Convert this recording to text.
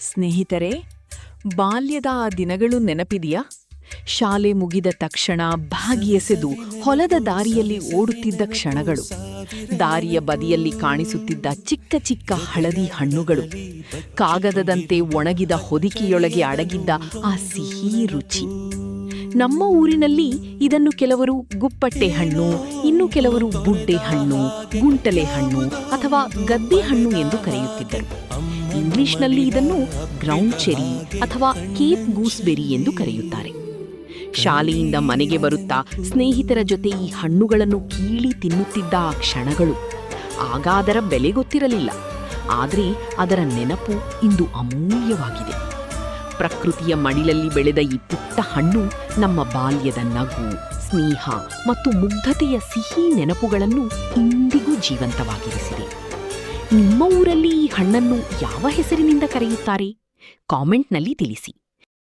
ಸ್ನೇಹಿತರೆ, ಬಾಲ್ಯದ ಆ ದಿನಗಳು ನೆನಪಿದೆಯಾ? ಶಾಲೆ ಮುಗಿದ ತಕ್ಷಣ ಬ್ಯಾಗ್ ಎಸೆದು ಹೊಲದ ದಾರಿಯಲ್ಲಿ ಓಡುತ್ತಿದ್ದ ಕ್ಷಣಗಳು, ದಾರಿಯ ಬದಿಯಲ್ಲಿ ಕಾಣಿಸುತ್ತಿದ್ದ ಚಿಕ್ಕ ಚಿಕ್ಕ ಹಳದಿ ಹಣ್ಣುಗಳು, ಕಾಗದದಂತೆ ಒಣಗಿದ ಹೊದಿಕೆಯೊಳಗೆ ಅಡಗಿದ್ದ ಆ ಸಿಹಿ ರುಚಿ. ನಮ್ಮ ಊರಿನಲ್ಲಿ ಇದನ್ನು ಕೆಲವರು ಗುಪ್ಪಟ್ಟೆ ಹಣ್ಣು, ಇನ್ನು ಕೆಲವರು ಬುಡ್ಡೆ ಹಣ್ಣು, ಗುಂಟಲೆ ಹಣ್ಣು ಅಥವಾ ಗದ್ದೆ ಹಣ್ಣು ಎಂದು ಕರೆಯುತ್ತಿದ್ದರು. ಇಂಗ್ಲಿಷ್ನಲ್ಲಿ ಇದನ್ನು ಗ್ರೌಂಡ್ ಚೆರಿ ಅಥವಾ ಕೇಪ್ ಗೂಸ್ಬೆರಿ ಎಂದು ಕರೆಯುತ್ತಾರೆ. ಶಾಲೆಯಿಂದ ಮನೆಗೆ ಬರುತ್ತಾ ಸ್ನೇಹಿತರ ಜೊತೆ ಈ ಹಣ್ಣುಗಳನ್ನು ಕೀಳಿ ತಿನ್ನುತ್ತಿದ್ದ ಆ ಕ್ಷಣಗಳು, ಆಗ ಅದರ ಬೆಲೆ ಗೊತ್ತಿರಲಿಲ್ಲ. ಆದರೆ ಅದರ ನೆನಪು ಇಂದು ಅಮೂಲ್ಯವಾಗಿದೆ. ಪ್ರಕೃತಿಯ ಮಡಿಲಲ್ಲಿ ಬೆಳೆದ ಈ ಪುಟ್ಟ ಹಣ್ಣು ನಮ್ಮ ಬಾಲ್ಯದ ನಗು, ಸ್ನೇಹ ಮತ್ತು ಮುಗ್ಧತೆಯ ಸಿಹಿ ನೆನಪುಗಳನ್ನು ಇಂದಿಗೂ ಜೀವಂತವಾಗಿರಿಸಿದೆ. ನಿಮ್ಮ ಊರಲ್ಲಿ ಈ ಹಣ್ಣನ್ನು ಯಾವ ಹೆಸರಿನಿಂದ ಕರೆಯುತ್ತಾರೆ? ಕಾಮೆಂಟ್ನಲ್ಲಿ ತಿಳಿಸಿ.